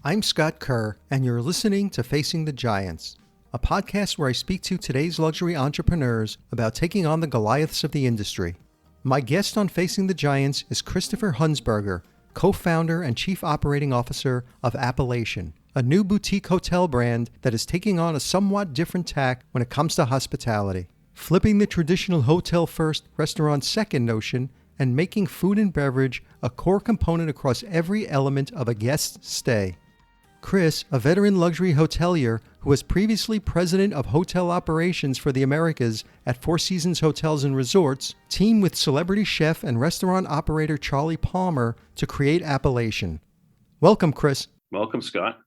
I'm Scott Kerr, and you're listening to Facing the Giants, a podcast where I speak to today's luxury entrepreneurs about taking on the Goliaths of the industry. My guest on Facing the Giants is Christopher Hunsberger, co-founder and chief operating officer of Appellation, a new boutique hotel brand that is taking on a somewhat different tack when it comes to hospitality, flipping the traditional hotel-first, restaurant-second notion and making food and beverage a core component across every element of a guest's stay. Chris, a veteran luxury hotelier who was previously president of hotel operations for the Americas at Four Seasons Hotels and Resorts, teamed with celebrity chef and restaurant operator Charlie Palmer to create Appellation. Welcome, Chris. Welcome, Scott.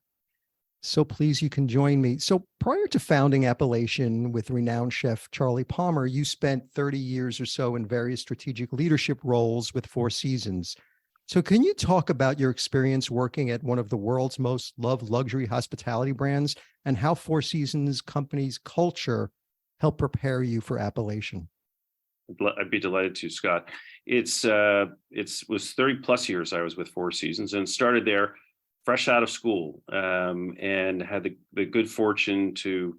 So pleased you can join me. So prior to founding Appellation with renowned chef Charlie Palmer, you spent 30 years or so in various strategic leadership roles with Four Seasons. So can you talk about your experience working at one of the world's most loved luxury hospitality brands and how Four Seasons company's culture helped prepare you for Appellation? I'd be delighted to, Scott. It was 30 plus years I was with Four Seasons and started there fresh out of school, and had the good fortune to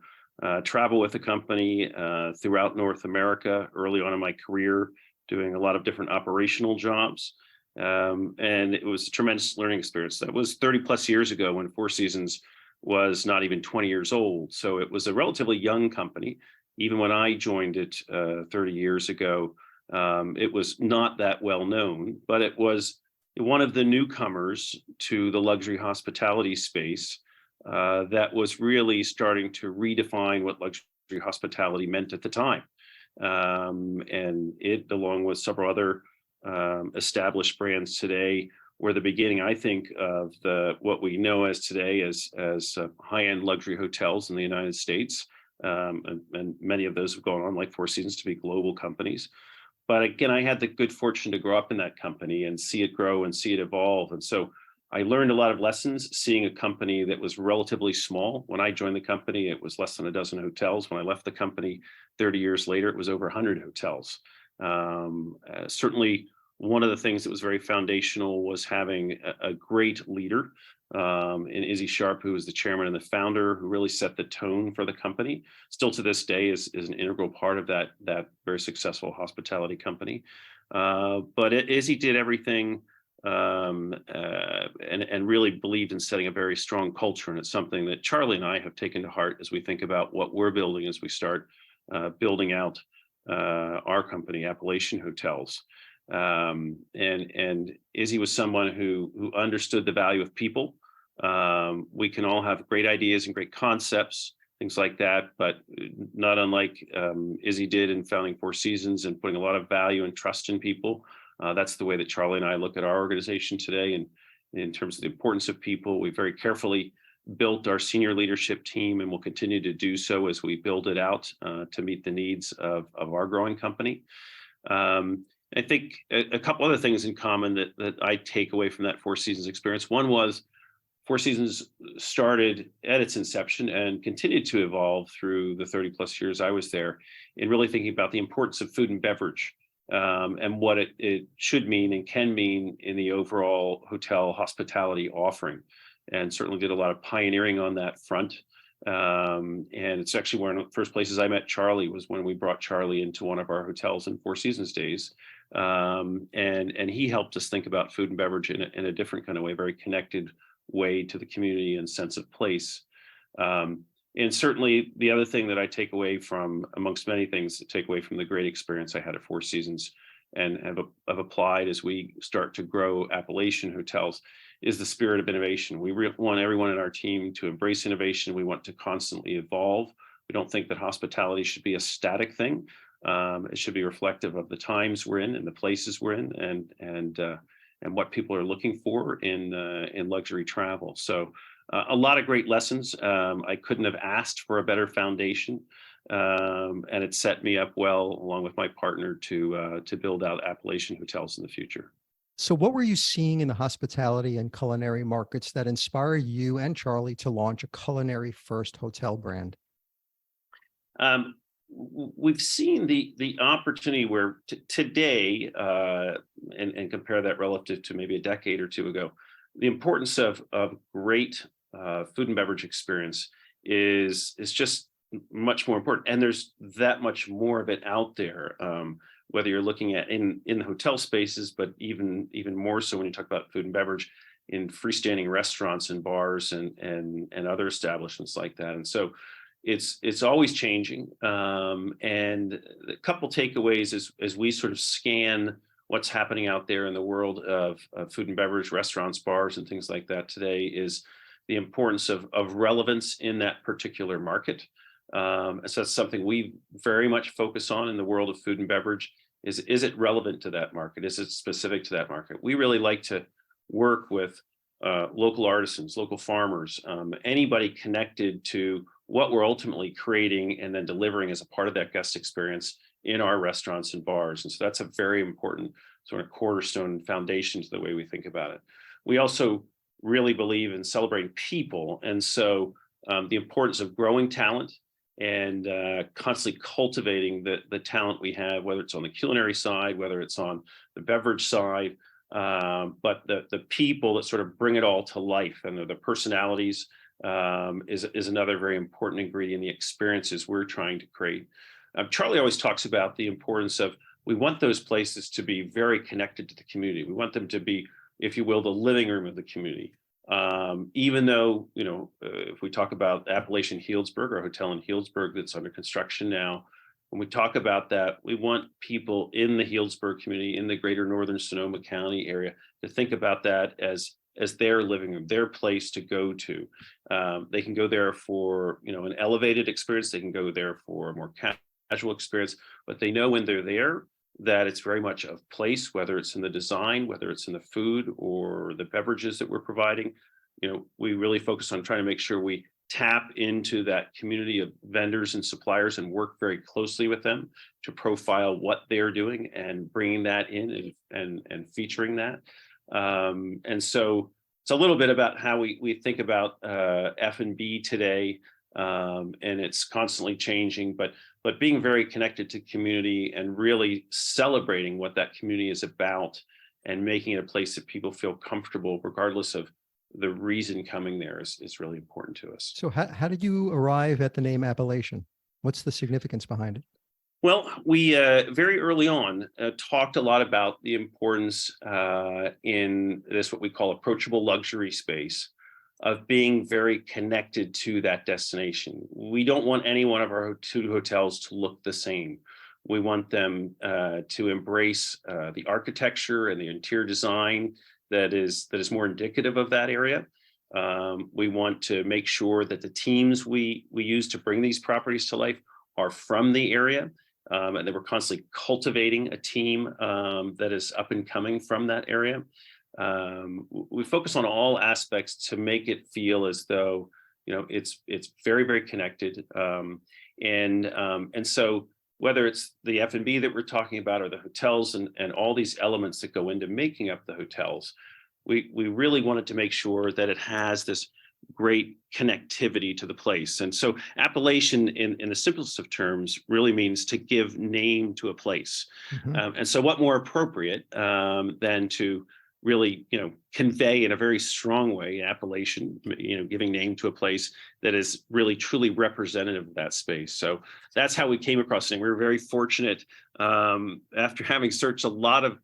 travel with the company throughout North America early on in my career, doing a lot of different operational jobs. And it was a tremendous learning experience. That was 30 plus years ago when Four Seasons was not even 20 years old. So it was a relatively young company. Even when I joined it 30 years ago, it was not that well known, but it was one of the newcomers to the luxury hospitality space that was really starting to redefine what luxury hospitality meant at the time. And it, along with several other established brands today, were the beginning, I think, of what we know as today as high-end luxury hotels in the United States. And many of those have gone on, like Four Seasons, to be global companies. But again, I had the good fortune to grow up in that company and see it grow and see it evolve. And so I learned a lot of lessons seeing a company that was relatively small. When I joined the company, it was less than a dozen hotels. When I left the company 30 years later, it was over 100 hotels. Certainly, one of the things that was very foundational was having a great leader in Izzy Sharp, who was the chairman and the founder, who really set the tone for the company. Still to this day is an integral part of that very successful hospitality company. But Izzy did everything and really believed in setting a very strong culture. And it's something that Charlie and I have taken to heart as we think about what we're building as we start building out our company, Appellation Hotels. And Izzy was someone who understood the value of people. We can all have great ideas and great concepts, things like that, but not unlike Izzy did in founding Four Seasons and putting a lot of value and trust in people. That's the way that Charlie and I look at our organization today. And in terms of the importance of people, we very carefully built our senior leadership team and will continue to do so as we build it out to meet the needs of our growing company. I think a couple other things in common that I take away from that Four Seasons experience. One was Four Seasons started at its inception and continued to evolve through the 30 plus years I was there in really thinking about the importance of food and beverage and what it should mean and can mean in the overall hotel hospitality offering. And certainly did a lot of pioneering on that front. And it's actually one of the first places I met Charlie was when we brought Charlie into one of our hotels in Four Seasons days. And he helped us think about food and beverage in a different kind of way, very connected way to the community and sense of place. And certainly the other thing that I take away from, amongst many things, to take away from the great experience I had at Four Seasons and have applied as we start to grow Appellation Hotels is the spirit of innovation. We want everyone in our team to embrace innovation. We want to constantly evolve. We don't think that hospitality should be a static thing. It should be reflective of the times we're in and the places we're in and what people are looking for in luxury travel. So a lot of great lessons. I couldn't have asked for a better foundation. And it set me up well, along with my partner, to build out Appellation Hotels in the future. So what were you seeing in the hospitality and culinary markets that inspired you and Charlie to launch a culinary-first hotel brand? We've seen the opportunity where today, and compare that relative to maybe a decade or two ago, the importance of great food and beverage experience is just much more important, and there's that much more of it out there. Whether you're looking at in the hotel spaces, but even more so when you talk about food and beverage in freestanding restaurants and bars and other establishments like that. And so it's always changing. And a couple takeaways as we sort of scan what's happening out there in the world of food and beverage, restaurants, bars, and things like that today is the importance of relevance in that particular market. So that's something we very much focus on in the world of food and beverage. Is it relevant to that market? Is it specific to that market? We really like to work with local artisans, local farmers, anybody connected to what we're ultimately creating and then delivering as a part of that guest experience in our restaurants and bars. And so that's a very important sort of cornerstone foundation to the way we think about it. We also really believe in celebrating people. And so the importance of growing talent and constantly cultivating the talent we have, whether it's on the culinary side, whether it's on the beverage side, but the people that sort of bring it all to life and the personalities is another very important ingredient, the experiences we're trying to create. Charlie always talks about the importance of, we want those places to be very connected to the community. We want them to be, if you will, the living room of the community. Even though, if we talk about Appellation Healdsburg, our hotel in Healdsburg that's under construction now, when we talk about that, we want people in the Healdsburg community, in the greater northern Sonoma County area, to think about that as their living room, their place to go to. They can go there for, an elevated experience. They can go there for a more casual experience, but they know when they're there that it's very much a place, whether it's in the design, whether it's in the food or the beverages that we're providing. We really focus on trying to make sure we tap into that community of vendors and suppliers and work very closely with them to profile what they're doing and bringing that in and featuring that. And so it's a little bit about how we think about F&B today, and it's constantly changing, but being very connected to community and really celebrating what that community is about and making it a place that people feel comfortable regardless of the reason coming there is really important to us. So how did you arrive at the name Appellation? What's the significance behind it? Well, we very early on talked a lot about the importance in this, what we call approachable luxury space, of being very connected to that destination. We don't want any one of our two hotels to look the same. We want them to embrace the architecture and the interior design that is more indicative of that area. We want to make sure that the teams we use to bring these properties to life are from the area, and that we're constantly cultivating a team that is up and coming from that area. We focus on all aspects to make it feel as though it's very, very connected, and so whether it's the F&B that we're talking about or the hotels and all these elements that go into making up the hotels, we really wanted to make sure that it has this great connectivity to the place. And so appellation in the simplest of terms really means to give name to a place. Mm-hmm. And so what more appropriate than to really, convey in a very strong way appellation, giving name to a place that is really truly representative of that space. So that's how we came across it. We were very fortunate after having searched a lot of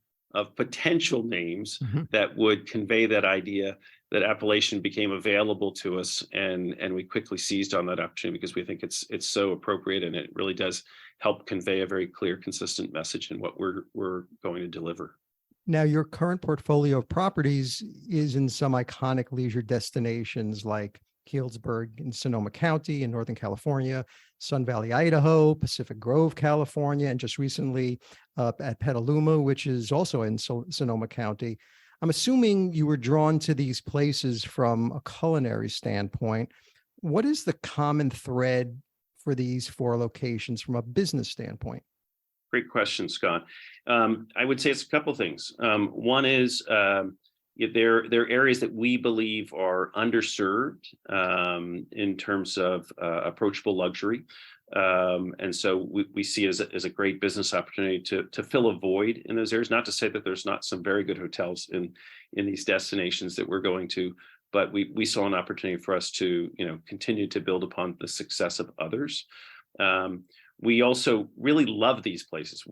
potential names mm-hmm. that would convey that idea, that appellation became available to us, and we quickly seized on that opportunity because we think it's so appropriate, and it really does help convey a very clear, consistent message in what we're going to deliver. Now, your current portfolio of properties is in some iconic leisure destinations like Healdsburg in Sonoma County in Northern California, Sun Valley, Idaho, Pacific Grove, California, and just recently at Petaluma, which is also in Sonoma County. I'm assuming you were drawn to these places from a culinary standpoint. What is the common thread for these four locations from a business standpoint? Great question, Scott. I would say it's a couple of things. One is there are areas that we believe are underserved in terms of approachable luxury. And so we see it as a great business opportunity to fill a void in those areas. Not to say that there's not some very good hotels in these destinations that we're going to, but we saw an opportunity for us to continue to build upon the success of others. We also really love these places.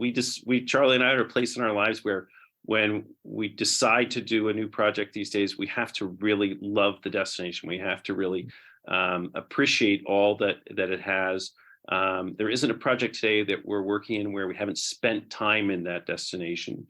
Charlie and I are at a place in our lives where when we decide to do a new project these days, we have to really love the destination. We have to really appreciate all that it has. There isn't a project today that we're working in where we haven't spent time in that destination,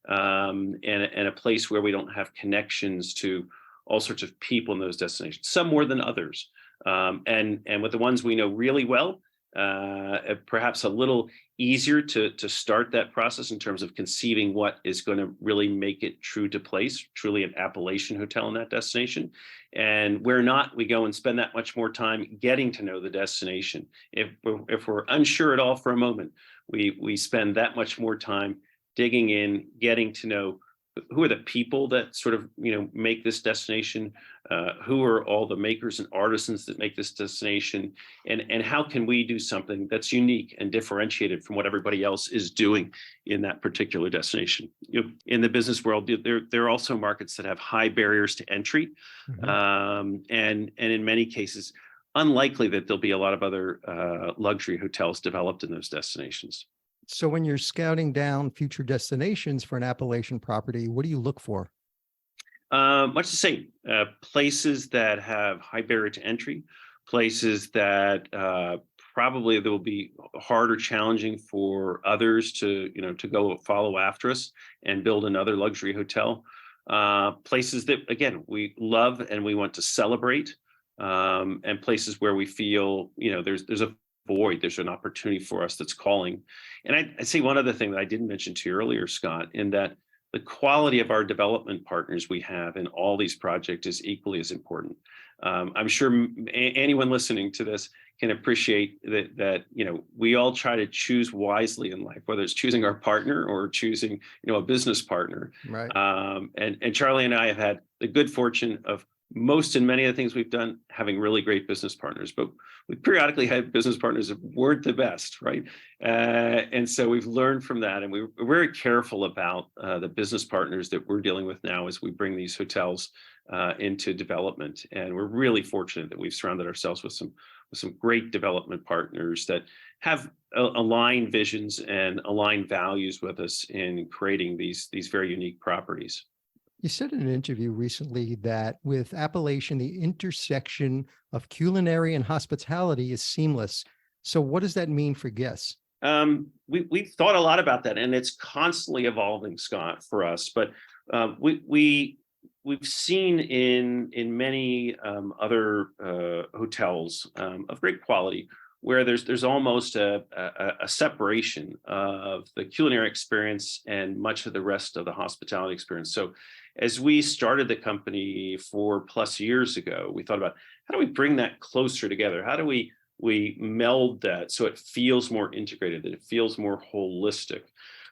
and a place where we don't have connections to all sorts of people in those destinations, some more than others. And with the ones we know really well, perhaps a little easier to start that process in terms of conceiving what is going to really make it true to place, truly an Appellation hotel in that destination. And where not, we go and spend that much more time getting to know the destination. If we're unsure at all for a moment, we spend that much more time digging in, getting to know who are the people that sort of make this destination, who are all the makers and artisans that make this destination, and how can we do something that's unique and differentiated from what everybody else is doing in that particular destination. In the business world, there are also markets that have high barriers to entry, and in many cases unlikely that there'll be a lot of other luxury hotels developed in those destinations. So when you're scouting down future destinations for an Appellation property, what do you look for? Much the same. Places that have high barrier to entry, places that probably there will be hard or challenging for others to go follow after us and build another luxury hotel. Places that, again, we love and we want to celebrate, and places where we feel there's a void, there's an opportunity for us that's calling. And I'd say one other thing that I didn't mention to you earlier, Scott, in that the quality of our development partners we have in all these projects is equally as important. I'm sure anyone listening to this can appreciate that we all try to choose wisely in life, whether it's choosing our partner or choosing a business partner. Right. And Charlie and I have had the good fortune of most and many of the things we've done having really great business partners, but we periodically had business partners that weren't the best, right? And so we've learned from that, and we're very careful about the business partners that we're dealing with now as we bring these hotels into development. And we're really fortunate that we've surrounded ourselves with some great development partners that have aligned visions and aligned values with us in creating these very unique properties. You said in an interview recently that with Appellation, the intersection of culinary and hospitality is seamless. So what does that mean for guests? We've thought a lot about that, and it's constantly evolving, Scott, for us. But we've seen in many other hotels of great quality where there's almost a separation of the culinary experience and much of the rest of the hospitality experience. So as we started the company 4+ years ago, we thought about how do we bring that closer together? How do we meld that so it feels more integrated, that it feels more holistic?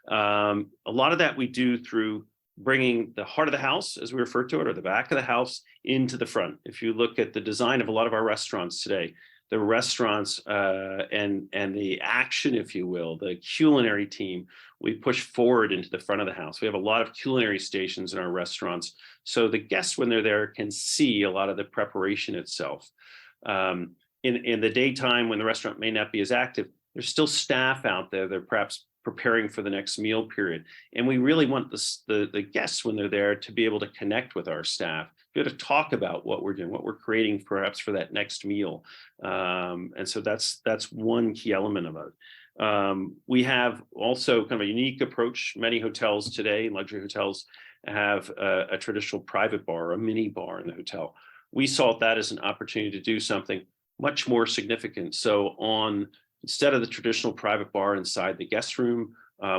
A lot of that we do through bringing the heart of the house, as we refer to it, or the back of the house, into the front. If you look at the design of a lot of our restaurants today, the restaurants and the action, if you will, the culinary team, we push forward into the front of the house. We have a lot of culinary stations in our restaurants, so the guests, when they're there, can see a lot of the preparation itself. In the daytime, when the restaurant may not be as active, there's still staff out there. They're perhaps preparing for the next meal period. And we really want the guests, when they're there, to be able to connect with our staff, be able to talk about what we're doing, what we're creating perhaps for that next meal. And so that's one key element of it. We have also kind of a unique approach. Many hotels today, luxury hotels, have a traditional private bar, a mini bar in the hotel. We saw that as an opportunity to do something much more significant. So instead of the traditional private bar inside the guest room,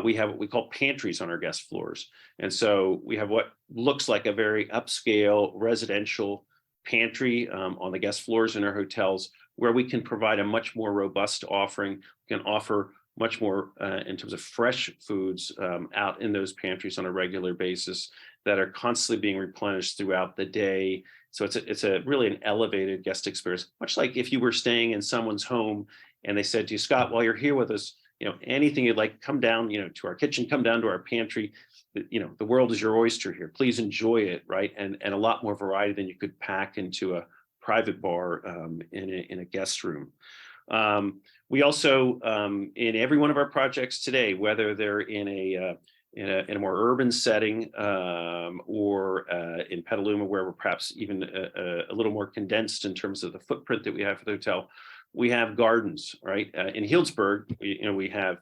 we have what we call pantries on our guest floors. And so we have what looks like a very upscale residential pantry on the guest floors in our hotels, where we can provide a much more robust offering. We can offer much more in terms of fresh foods out in those pantries on a regular basis that are constantly being replenished throughout the day. So it's a really an elevated guest experience, much like if you were staying in someone's home and they said to you, Scott, while you're here with us, anything you'd like, come down, to our kitchen, come down to our pantry. The world is your oyster here. Please enjoy it, right? And a lot more variety than you could pack into a private bar in a guest room. We also, in every one of our projects today, whether they're in a more urban setting or in Petaluma, where we're perhaps even a little more condensed in terms of the footprint that we have for the hotel, we have gardens, right? In Healdsburg, we have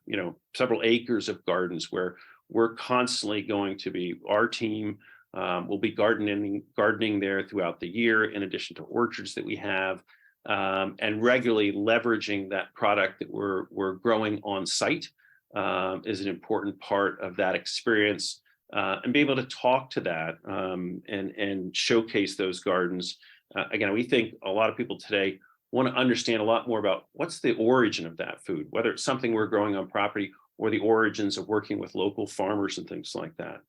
several acres of gardens where we're constantly going to be, our team will be gardening there throughout the year, in addition to orchards that we have, and regularly leveraging that product that we're growing on site is an important part of that experience, and be able to talk to that and showcase those gardens. Again, we think a lot of people today want to understand a lot more about what's the origin of that food, whether it's something we're growing on property or the origins of working with local farmers and things like that.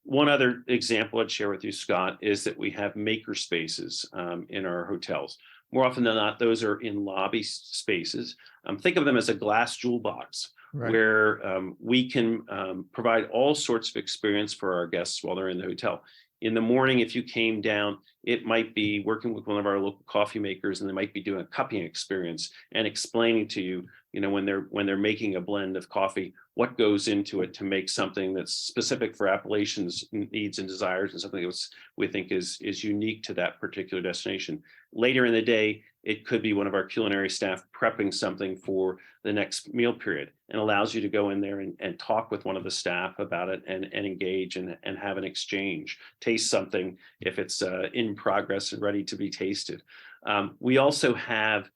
One other example I'd share with you, Scott, is that we have maker spaces in our hotels. More often than not, those are in lobby spaces. Think of them as a glass jewel box, right, where we can provide all sorts of experience for our guests while they're in the hotel. In the morning, if you came down, it might be working with one of our local coffee makers, and they might be doing a cupping experience and explaining to you, when they're making a blend of coffee, what goes into it to make something that's specific for Appellation's needs and desires, and something that we think is unique to that particular destination. Later in the day, it could be one of our culinary staff prepping something for the next meal period, and allows you to go in there and talk with one of the staff about it and engage and have an exchange, taste something if it's in progress and ready to be tasted. We also have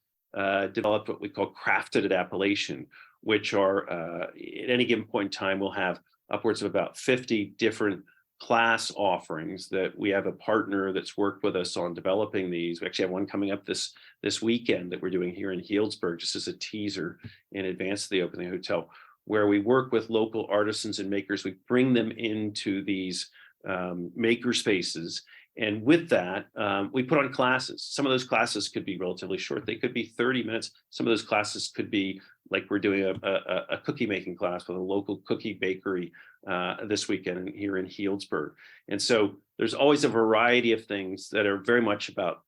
developed what we call crafted at Appellation, which are at any given point in time, we'll have upwards of about 50 different class offerings that we have a partner that's worked with us on developing these. We actually have one coming up this weekend that we're doing here in Healdsburg, just as a teaser in advance of the opening hotel, where we work with local artisans and makers. We bring them into these maker spaces. And with that, we put on classes. Some of those classes could be relatively short. They could be 30 minutes. Some of those classes could be like we're doing a cookie making class with a local cookie bakery this weekend here in Healdsburg. And so there's always a variety of things that are very much about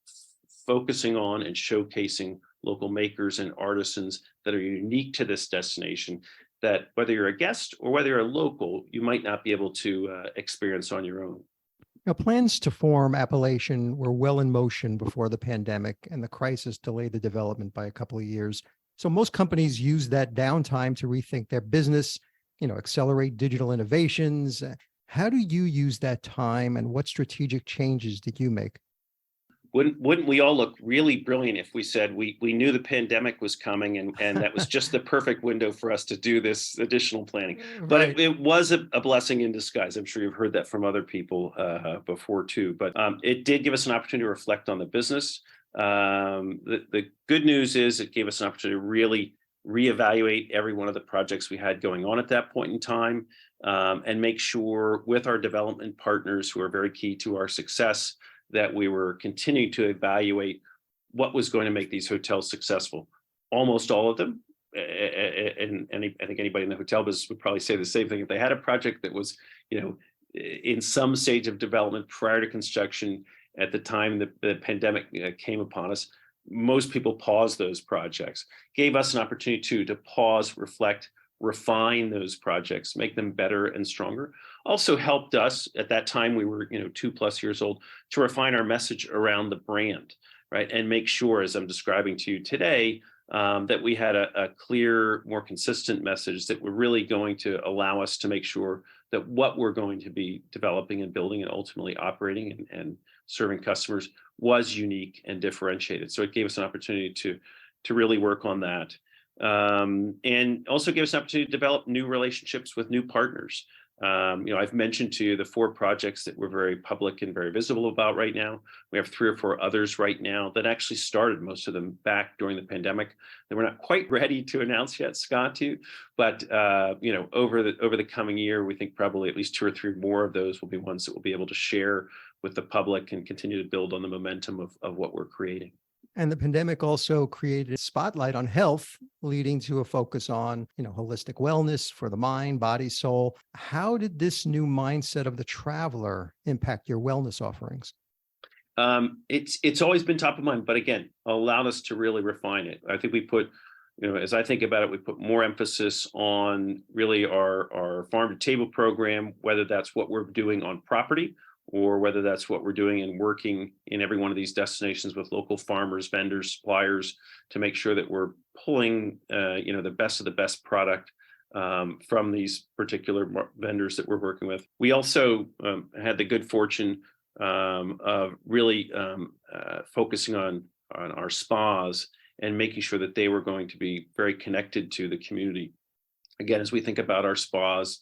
focusing on and showcasing local makers and artisans that are unique to this destination, that whether you're a guest or whether you're a local, you might not be able to experience on your own. Plans to form Appellation were well in motion before the pandemic, and the crisis delayed the development by a couple of years. So most companies use that downtime to rethink their business, accelerate digital innovations. How do you use that time, and what strategic changes did you make? Wouldn't we all look really brilliant if we said we knew the pandemic was coming and that was just the perfect window for us to do this additional planning? But right. it was a blessing in disguise. I'm sure you've heard that from other people before too. But it did give us an opportunity to reflect on the business. The good news is it gave us an opportunity to really reevaluate every one of the projects we had going on at that point in time, and make sure with our development partners, who are very key to our success, that we were continuing to evaluate what was going to make these hotels successful. Almost all of them, and I think anybody in the hotel business would probably say the same thing. If they had a project that was, in some stage of development prior to construction at the time the pandemic came upon us, most people paused those projects. Gave us an opportunity to pause, reflect, refine those projects, make them better and stronger. Also helped us at that time, we were 2+ years old, to refine our message around the brand, right? And make sure, as I'm describing to you today, that we had a clear, more consistent message that were really going to allow us to make sure that what we're going to be developing and building and ultimately operating and serving customers was unique and differentiated. So it gave us an opportunity to really work on that. And also gave us an opportunity to develop new relationships with new partners. I've mentioned to you the 4 projects that we're very public and very visible about right now. We have 3 or 4 others right now that actually started, most of them back during the pandemic, that we're not quite ready to announce yet, Scott, to you. But over the coming year, we think probably at least 2 or 3 more of those will be ones that we'll be able to share with the public and continue to build on the momentum of what we're creating. And the pandemic also created a spotlight on health, leading to a focus on, holistic wellness for the mind, body, soul. How did this new mindset of the traveler impact your wellness offerings? It's always been top of mind, but again, allowed us to really refine it. I think we put, as I think about it, we put more emphasis on really our farm to table program, whether that's what we're doing on property or whether that's what we're doing and working in every one of these destinations with local farmers, vendors, suppliers to make sure that we're pulling, the best of the best product from these particular vendors that we're working with. We also had the good fortune of really focusing on our spas and making sure that they were going to be very connected to the community. Again, as we think about our spas,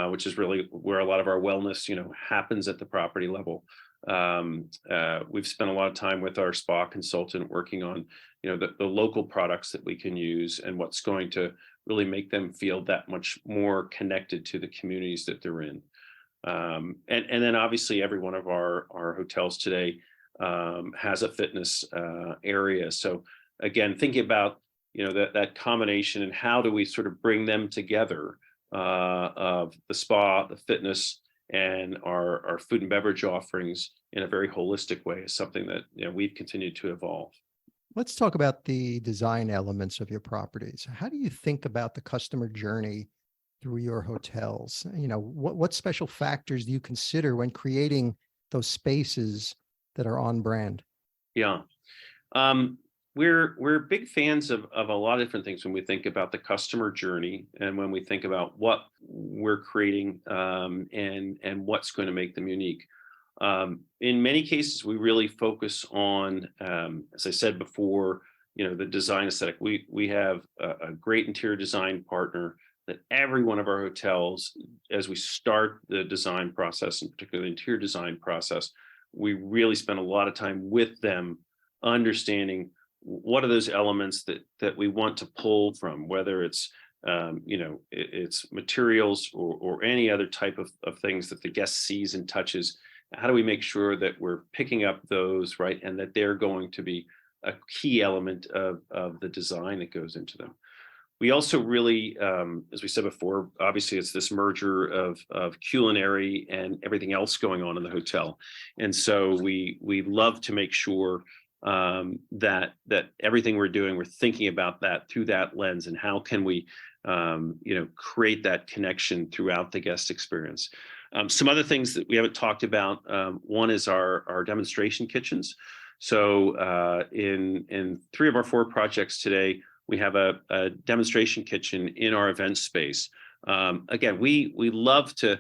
which is really where a lot of our wellness, happens at the property level. We've spent a lot of time with our spa consultant working on, the local products that we can use and what's going to really make them feel that much more connected to the communities that they're in. And then obviously every one of our hotels today has a fitness area. So again, thinking about that combination and how do we sort of bring them together of the spa, the fitness, and our food and beverage offerings in a very holistic way is something that we've continued to evolve. Let's talk about the design elements of your properties. How do you think about the customer journey through your hotels? What special factors do you consider when creating those spaces that are on brand? Yeah. We're big fans of a lot of different things when we think about the customer journey and when we think about what we're creating and what's going to make them unique. In many cases, we really focus on, as I said before, the design aesthetic. We have a great interior design partner that every one of our hotels, as we start the design process, and particularly the interior design process, we really spend a lot of time with them understanding what are those elements that we want to pull from, whether it's it's materials or any other type of things that the guest sees and touches. How do we make sure that we're picking up those, right, and that they're going to be a key element of the design that goes into them? We also really, as we said before, obviously it's this merger of culinary and everything else going on in the hotel, and so we love to make sure that everything we're doing, we're thinking about that through that lens, and how can we, create that connection throughout the guest experience. Some other things that we haven't talked about. One is our demonstration kitchens. So in 3 of our 4 projects today, we have a demonstration kitchen in our event space. Again, we love to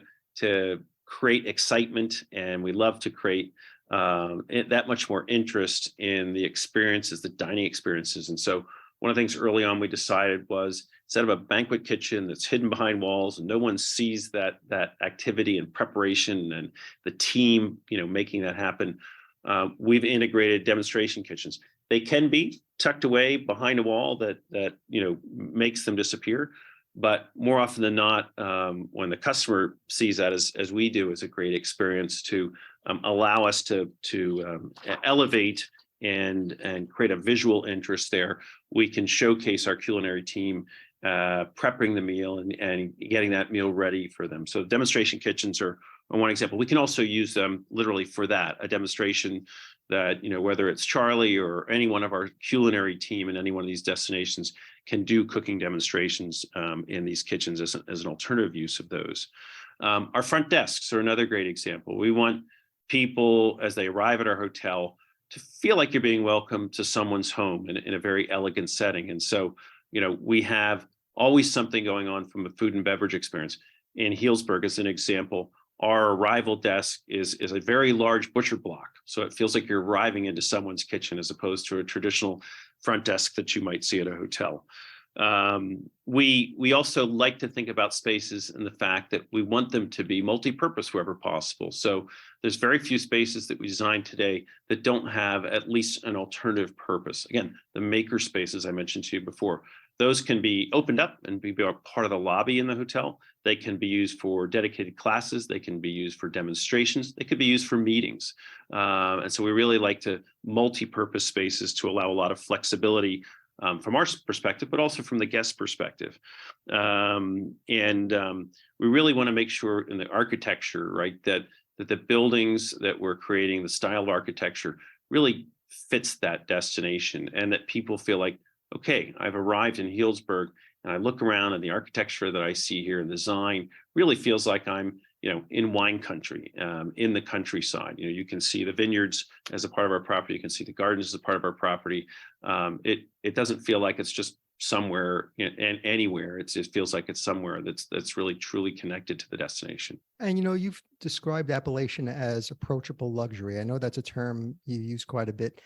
create excitement, and we love to create that much more interest in the experiences, the dining experiences. And so one of the things early on we decided was, instead of a banquet kitchen that's hidden behind walls and no one sees that activity and preparation and the team, making that happen, we've integrated demonstration kitchens. They can be tucked away behind a wall that makes them disappear. But more often than not, when the customer sees that, as we do, is a great experience to allow us to elevate and create a visual interest there. We can showcase our culinary team prepping the meal and getting that meal ready for them. So demonstration kitchens are one example. We can also use them literally for that, a demonstration that, whether it's Charlie or any one of our culinary team in any one of these destinations can do cooking demonstrations in these kitchens as an alternative use of those. Our front desks are another great example. We want people, as they arrive at our hotel, to feel like you're being welcomed to someone's home in a very elegant setting. And so, we have always something going on from a food and beverage experience. In Healdsburg, as an example, our arrival desk is a very large butcher block. So it feels like you're arriving into someone's kitchen as opposed to a traditional front desk that you might see at a hotel. We also like to think about spaces and the fact that we want them to be multi-purpose wherever possible. So there's very few spaces that we design today that don't have at least an alternative purpose. Again, the maker space, as I mentioned to you before, Those can be opened up and be part of the lobby in the hotel. They can be used for dedicated classes. They can be used for demonstrations. They could be used for meetings. And so we really like to multi-purpose spaces to allow a lot of flexibility from our perspective, but also from the guest perspective. We really want to make sure in the architecture, right, that the buildings that we're creating, the style of architecture really fits that destination, and that people feel like, okay, I've arrived in Healdsburg and I look around and the architecture that I see here and design really feels like I'm, in wine country, in the countryside. You can see the vineyards as a part of our property. You can see the gardens as a part of our property. It doesn't feel like it's just somewhere and anywhere. It feels like it's somewhere that's really truly connected to the destination. And you've described Appellation as approachable luxury. I know that's a term you use quite a bit.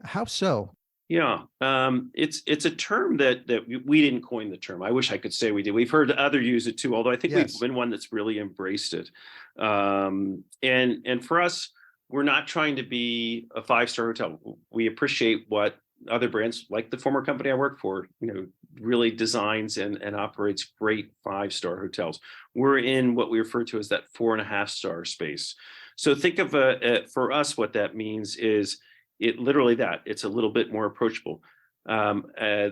How so? Yeah, it's a term that we didn't coin the term. I wish I could say we did. We've heard others use it too, although I think Yes. we've been one that's really embraced it. And for us, we're not trying to be a five-star hotel. We appreciate what other brands, like the former company I worked for, really designs and operates great five-star hotels. We're in what we refer to as that 4.5-star space. So think of for us, what that means is it's a little bit more approachable. There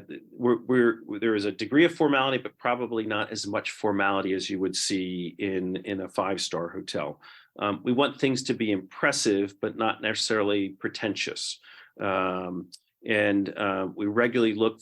is a degree of formality, but probably not as much formality as you would see in a five-star hotel. We want things to be impressive, but not necessarily pretentious. We regularly look,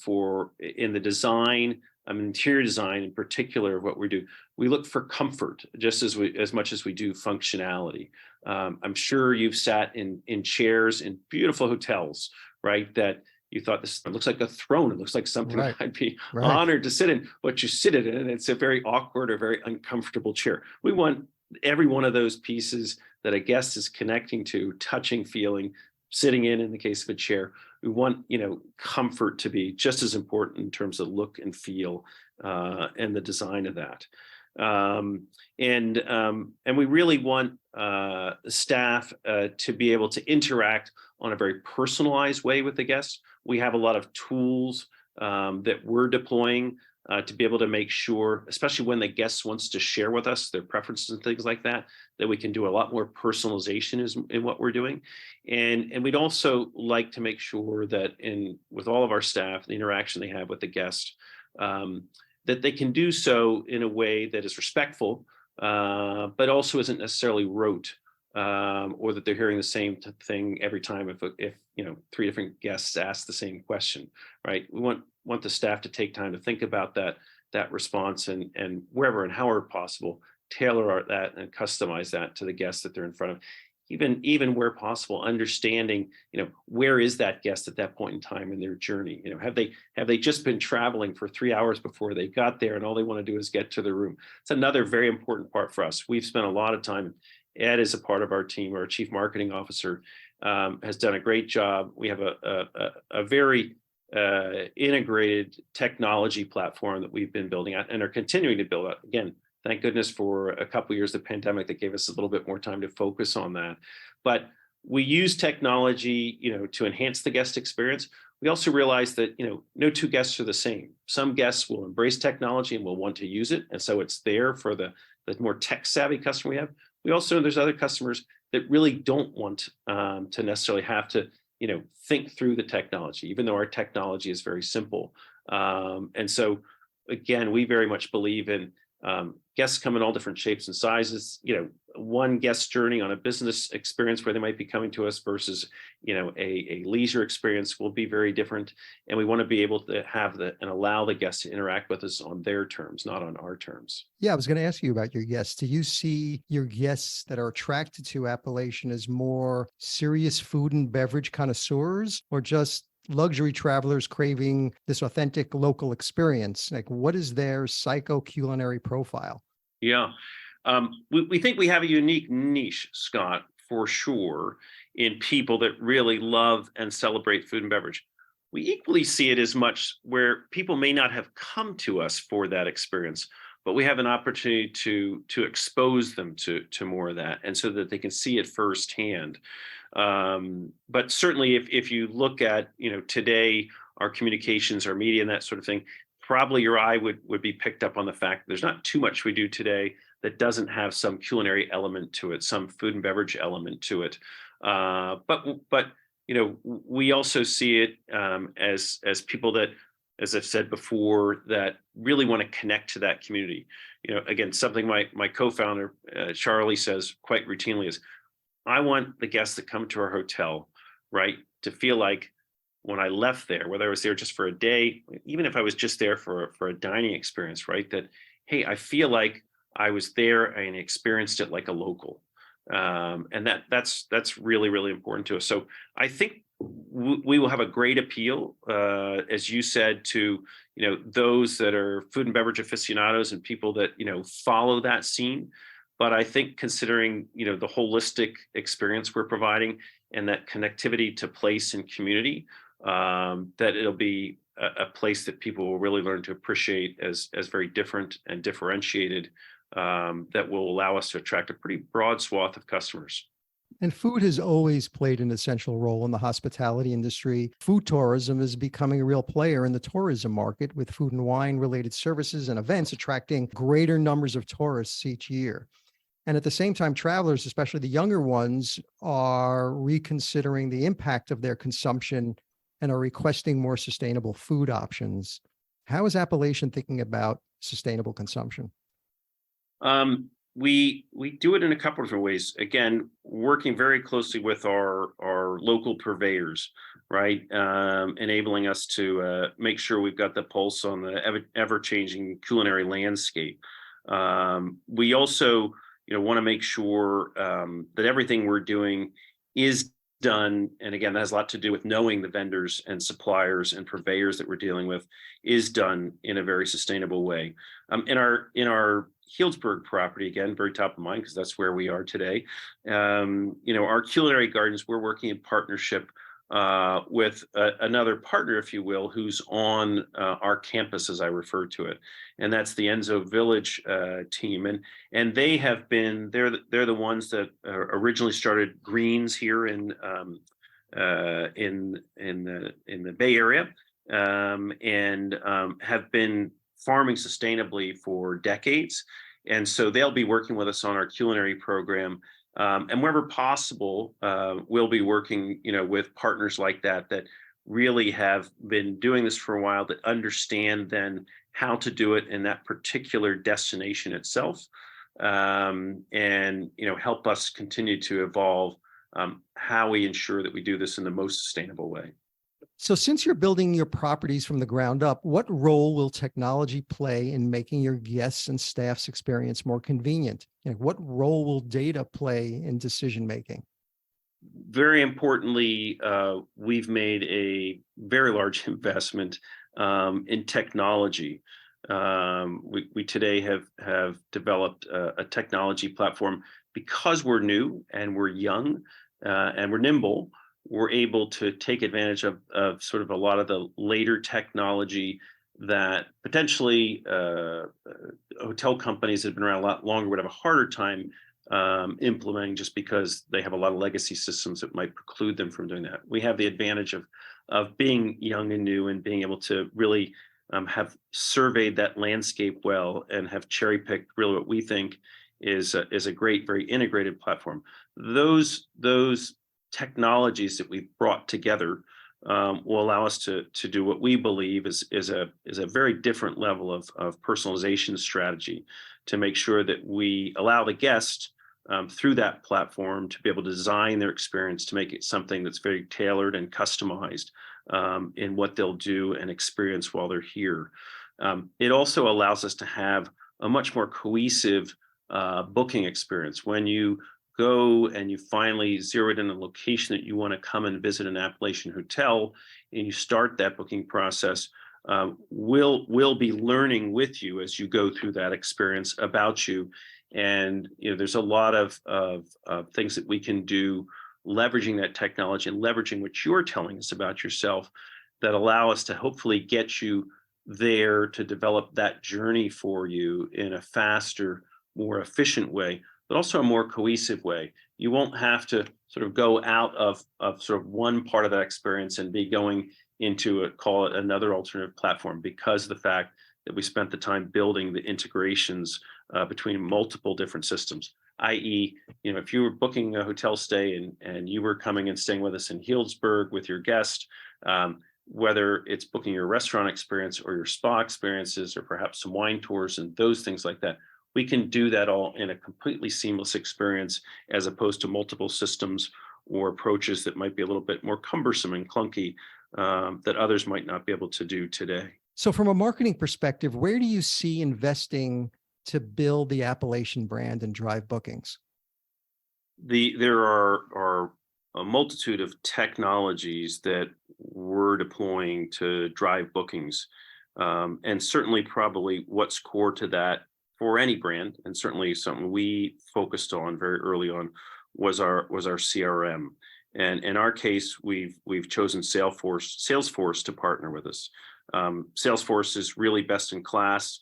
for in the design, interior design in particular of what we do. We look for comfort just as much as we do functionality. I'm sure you've sat in chairs in beautiful hotels, right? That you thought, it looks like a throne. It looks like something Right. I'd be Right. honored to sit in. But you sit in it, and it's a very awkward or very uncomfortable chair. We want every one of those pieces that a guest is connecting to, touching, feeling, sitting in the case of a chair. We want, comfort to be just as important in terms of look and feel and the design of that. And we really want staff to be able to interact on a very personalized way with the guests. We have a lot of tools that we're deploying to be able to make sure, especially when the guest wants to share with us their preferences and things like that, that we can do a lot more personalization in what we're doing. And we'd also like to make sure that with all of our staff, the interaction they have with the guest, that they can do so in a way that is respectful, but also isn't necessarily rote, or that they're hearing the same thing every time if three different guests ask the same question, right? We want the staff to take time to think about that response and wherever and however possible, tailor that and customize that to the guests that they're in front of. Even where possible, understanding, where is that guest at that point in time in their journey? Have they just been traveling for 3 hours before they got there and all they want to do is get to the room? It's another very important part for us. We've spent a lot of time. Ed is a part of our team. Our chief marketing officer has done a great job. We have a very integrated technology platform that we've been building out and are continuing to build out. Again, thank goodness for a couple of years of pandemic that gave us a little bit more time to focus on that. But we use technology, to enhance the guest experience. We also realize that, no two guests are the same. Some guests will embrace technology and will want to use it. And so it's there for the more tech savvy customer we have. We also know there's other customers that really don't want to necessarily have to, think through the technology, even though our technology is very simple. And so, again, we very much believe in guests come in all different shapes and sizes. One guest journey on a business experience where they might be coming to us versus, a leisure experience will be very different. And we want to be able to have and allow the guests to interact with us on their terms, not on our terms. Yeah, I was going to ask you about your guests. Do you see your guests that are attracted to Appellation as more serious food and beverage connoisseurs, or just luxury travelers craving this authentic local experience? Like, what is their psycho-culinary profile? Yeah. We think we have a unique niche, Scott, for sure, in people that really love and celebrate food and beverage. We equally see it as much where people may not have come to us for that experience, but we have an opportunity to expose them to more of that, and so that they can see it firsthand. But certainly, if you look at today, our communications, our media, and that sort of thing, probably your eye would be picked up on the fact that there's not too much we do today that doesn't have some culinary element to it, some food and beverage element to it. But we also see it as people that, as I've said before, that really want to connect to that community. Again, something my co-founder Charlie says quite routinely is, I want the guests that come to our hotel, right, to feel like when I left there, whether I was there just for a day, even if I was just there for a dining experience, right, that, hey, I feel like I was there and experienced it like a local. And that's really, really important to us. So I think we will have a great appeal, as you said, to those that are food and beverage aficionados and people that follow that scene. But I think considering the holistic experience we're providing and that connectivity to place and community, that it'll be a place that people will really learn to appreciate as very different and differentiated, that will allow us to attract a pretty broad swath of customers. And food has always played an essential role in the hospitality industry. Food tourism is becoming a real player in the tourism market, with food and wine related services and events attracting greater numbers of tourists each year. And at the same time, travelers, especially the younger ones, are reconsidering the impact of their consumption and are requesting more sustainable food options. How is Appellation thinking about sustainable consumption? We do it in a couple of different ways. Again, working very closely with our local purveyors, right? Enabling us to make sure we've got the pulse on the ever-changing culinary landscape. We also want to make sure that everything we're doing is done, and again, that has a lot to do with knowing the vendors and suppliers and purveyors that we're dealing with, is done in a very sustainable way. In our Healdsburg property, again, very top of mind because that's where we are today. Our culinary gardens, we're working in partnership with another partner, if you will, who's on our campus, as I refer to it, and that's the Enzo Village team, and they have been they're the ones that originally started greens here in the Bay Area, and have been farming sustainably for decades, and so they'll be working with us on our culinary program. And wherever possible, we'll be working, with partners like that really have been doing this for a while, that understand then how to do it in that particular destination itself, and help us continue to evolve how we ensure that we do this in the most sustainable way. So since you're building your properties from the ground up, what role will technology play in making your guests and staff's experience more convenient? What role will data play in decision making? Very importantly, we've made a very large investment in technology. We today have developed a technology platform because we're new and we're young and we're nimble. We're able to take advantage of sort of a lot of the later technology that potentially hotel companies that have been around a lot longer would have a harder time implementing, just because they have a lot of legacy systems that might preclude them from doing that. We have the advantage of being young and new and being able to really have surveyed that landscape well and have cherry picked really what we think is a great, very integrated platform. Those technologies that we've brought together will allow us to do what we believe is a very different level of personalization strategy, to make sure that we allow the guest through that platform to be able to design their experience to make it something that's very tailored and customized in what they'll do and experience while they're here. It also allows us to have a much more cohesive booking experience. When you go and you finally zero in a location that you want to come and visit an Appellation hotel, and you start that booking process, we'll be learning with you as you go through that experience about you. And there's a lot of things that we can do, leveraging that technology and leveraging what you're telling us about yourself, that allow us to hopefully get you there to develop that journey for you in a faster, more efficient way, but also a more cohesive way. you won't have to sort of go out of sort of one part of that experience and be going into call it another alternative platform, because of the fact that we spent the time building the integrations between multiple different systems, i.e., if you were booking a hotel stay and you were coming and staying with us in Healdsburg with your guest, whether it's booking your restaurant experience or your spa experiences or perhaps some wine tours and those things like that, we can do that all in a completely seamless experience, as opposed to multiple systems or approaches that might be a little bit more cumbersome and clunky that others might not be able to do today. So from a marketing perspective, where do you see investing to build the Appellation brand and drive bookings? There are a multitude of technologies that we're deploying to drive bookings. And certainly probably what's core to that for any brand, and certainly something we focused on very early on, was our CRM. And in our case, we've chosen Salesforce to partner with us. Salesforce is really best in class.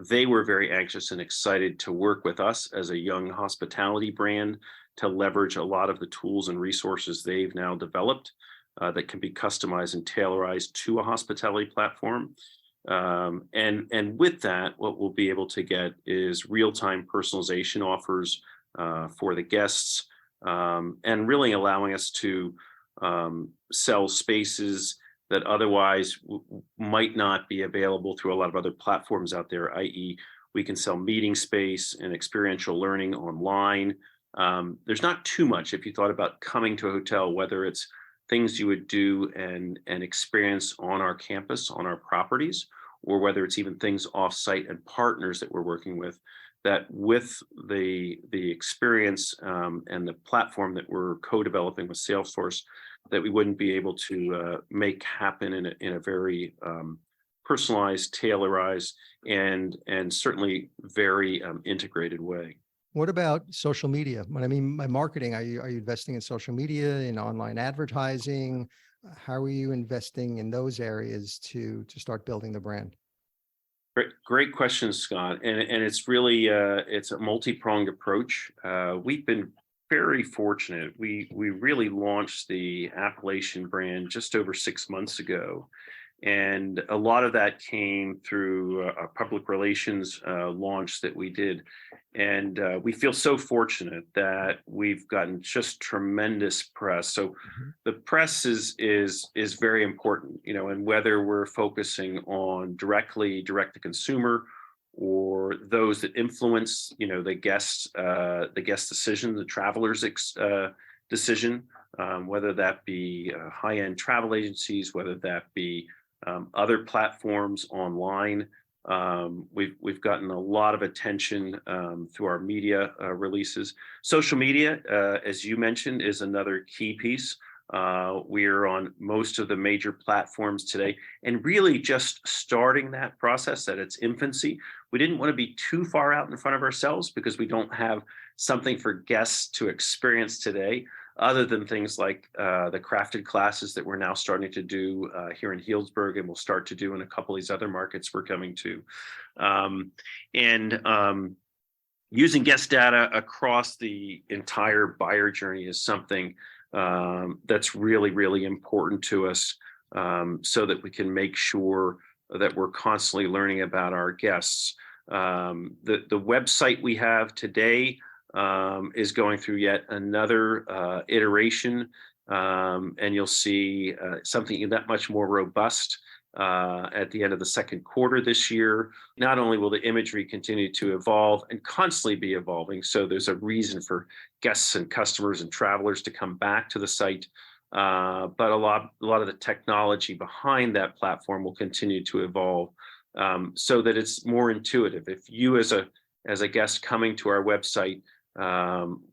They were very anxious and excited to work with us as a young hospitality brand to leverage a lot of the tools and resources they've now developed that can be customized and tailorized to a hospitality platform. And with that, what we'll be able to get is real-time personalization offers for the guests, and really allowing us to sell spaces that otherwise might not be available through a lot of other platforms out there, i.e., we can sell meeting space and experiential learning online. There's not too much if you thought about coming to a hotel, whether it's things you would do and experience on our campus, on our properties, or whether it's even things off-site and partners that we're working with, that with the experience and the platform that we're co-developing with Salesforce, that we wouldn't be able to make happen in a very personalized, tailorized, and certainly very integrated way. What about social media? When I mean by marketing, are you investing in social media, in online advertising? How are you investing in those areas to start building the brand? Great question, Scott. And it's really it's a multi-pronged approach. We've been very fortunate. We really launched the Appellation brand just over 6 months ago. And a lot of that came through a public relations launch that we did. And we feel so fortunate that we've gotten just tremendous press. So the press is very important, and whether we're focusing on direct to consumer, or those that influence, the guest decision, the traveler's decision, whether that be high-end travel agencies, whether that be other platforms online. We've gotten a lot of attention through our media releases. Social media, as you mentioned, is another key piece. We're on most of the major platforms today, and really just starting that process at its infancy. We didn't want to be too far out in front of ourselves, because we don't have something for guests to experience today, other than things like the crafted classes that we're now starting to do here in Healdsburg, and we'll start to do in a couple of these other markets we're coming to. Using guest data across the entire buyer journey is something that's really, really important to us, so that we can make sure that we're constantly learning about our guests. The website we have today is going through yet another iteration, and you'll see something that much more robust at the end of the second quarter this year. Not only will the imagery continue to evolve and constantly be evolving, so there's a reason for guests and customers and travelers to come back to the site, but a lot of the technology behind that platform will continue to evolve, so that it's more intuitive. If you as a guest coming to our website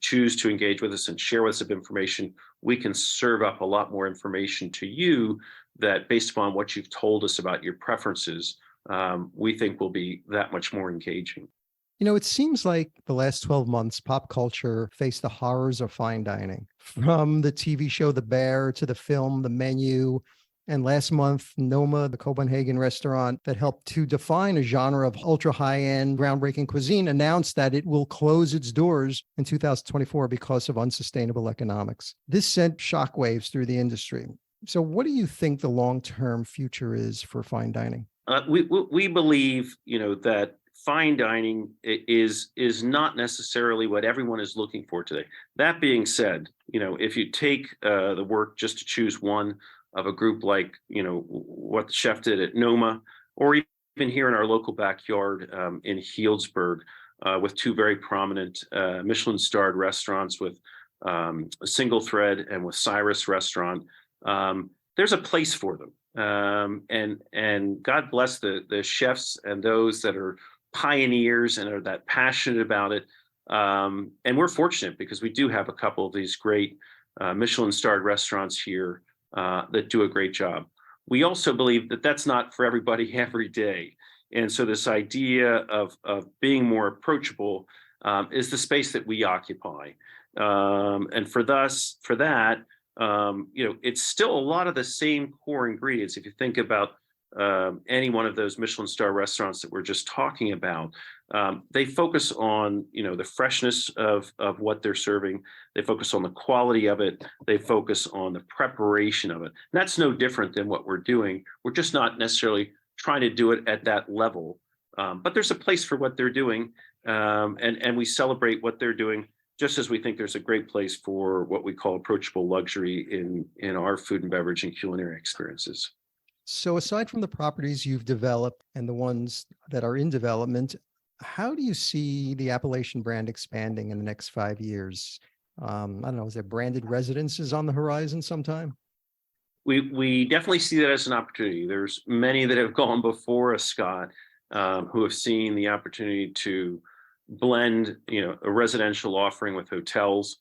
choose to engage with us and share with us information, we can serve up a lot more information to you that, based upon what you've told us about your preferences, we think will be that much more engaging. It seems like the last 12 months, pop culture faced the horrors of fine dining, from the TV show The Bear to the film The Menu. And last month, Noma, the Copenhagen restaurant that helped to define a genre of ultra high-end, groundbreaking cuisine, announced that it will close its doors in 2024 because of unsustainable economics. This sent shockwaves through the industry. So what do you think the long-term future is for fine dining? We believe, that fine dining is not necessarily what everyone is looking for today. That being said, if you take the work just to choose one of a group like, what the chef did at Noma, or even here in our local backyard in Healdsburg, with two very prominent Michelin-starred restaurants with Single Thread and with Cyrus Restaurant, there's a place for them. And God bless the chefs and those that are pioneers and are that passionate about it. And we're fortunate because we do have a couple of these great Michelin-starred restaurants here that do a great job. We also believe that that's not for everybody every day. And so this idea of being more approachable is the space that we occupy. And for that, it's still a lot of the same core ingredients. If you think about any one of those Michelin star restaurants that we're just talking about, they focus on, the freshness of what they're serving. They focus on the quality of it. They focus on the preparation of it. And that's no different than what we're doing. We're just not necessarily trying to do it at that level. But there's a place for what they're doing, and we celebrate what they're doing, just as we think there's a great place for what we call approachable luxury in our food and beverage and culinary experiences. So aside from the properties you've developed and the ones that are in development, how do you see the Appellation brand expanding in the next 5 years? I don't know, is there branded residences on the horizon sometime? We definitely see that as an opportunity. There's many that have gone before us, Scott, who have seen the opportunity to blend, a residential offering with hotels.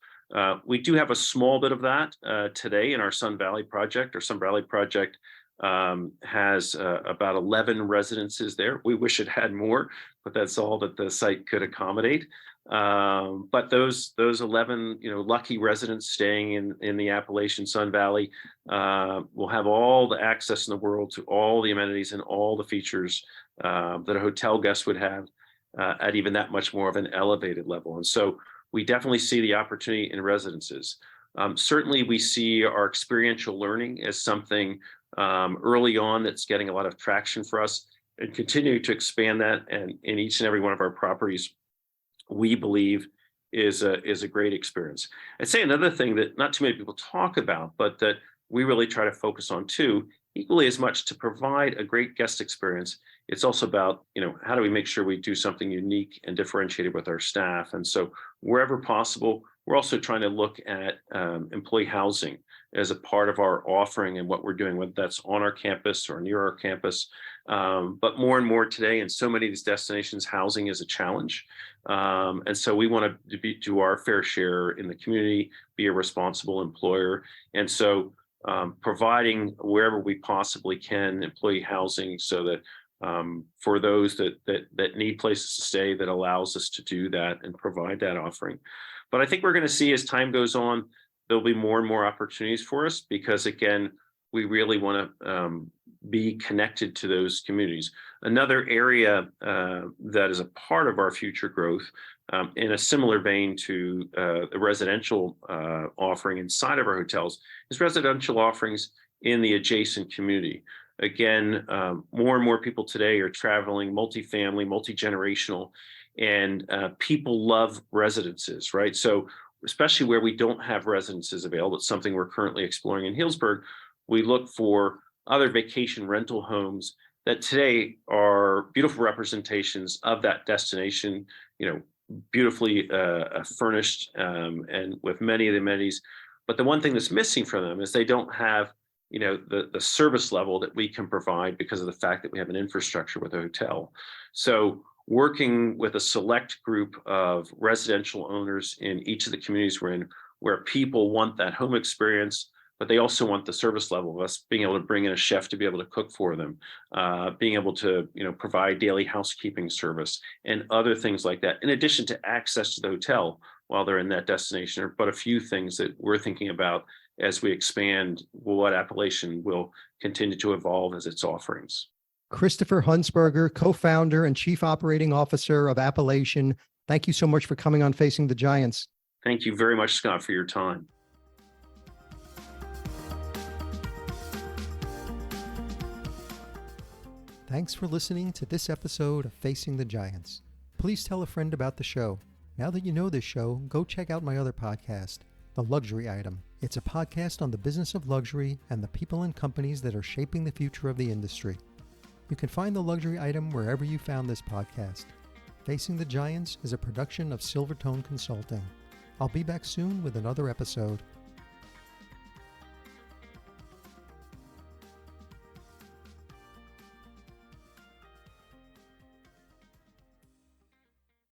We do have a small bit of that today in our Sun Valley project. Our Sun Valley project has about 11 residences there. We wish it had more, but that's all that the site could accommodate. But those 11, lucky residents staying in the Appellation Sun Valley will have all the access in the world to all the amenities and all the features that a hotel guest would have at even that much more of an elevated level. And so we definitely see the opportunity in residences. Certainly, we see our experiential learning as something early on that's getting a lot of traction for us, and continuing to expand that. And in each and every one of our properties, we believe is a great experience. I'd say another thing that not too many people talk about, but that we really try to focus on too, equally as much to provide a great guest experience. It's also about, how do we make sure we do something unique and differentiated with our staff? And so wherever possible, we're also trying to look at employee housing as a part of our offering and what we're doing, whether that's on our campus or near our campus. But more and more today, in so many of these destinations, housing is a challenge. And so we want to do our fair share in the community, be a responsible employer. And so providing wherever we possibly can employee housing, so that for those that need places to stay, that allows us to do that and provide that offering. But I think we're going to see, as time goes on, there'll be more and more opportunities for us, because again, we really want to be connected to those communities. Another area that is a part of our future growth, in a similar vein to the residential offering inside of our hotels, is residential offerings in the adjacent community. Again, more and more people today are traveling multifamily, multi-generational, and people love residences, right? So especially where we don't have residences available, it's something we're currently exploring in Healdsburg. We look for other vacation rental homes that today are beautiful representations of that destination, beautifully furnished and with many of the amenities. But the one thing that's missing from them is they don't have, the service level that we can provide, because of the fact that we have an infrastructure with a hotel. So working with a select group of residential owners in each of the communities we're in, where people want that home experience, but they also want the service level of us being able to bring in a chef to be able to cook for them, being able to, provide daily housekeeping service and other things like that, in addition to access to the hotel while they're in that destination. But a few things that we're thinking about as we expand what Appellation will continue to evolve as its offerings. Christopher Hunsberger, co-founder and chief operating officer of Appellation. Thank you so much for coming on Facing the Giants. Thank you very much, Scott, for your time. Thanks for listening to this episode of Facing the Giants. Please tell a friend about the show. Now that you know this show, go check out my other podcast, The Luxury Item. It's a podcast on the business of luxury and the people and companies that are shaping the future of the industry. You can find The Luxury Item wherever you found this podcast. Facing the Giants is a production of Silvertone Consulting. I'll be back soon with another episode.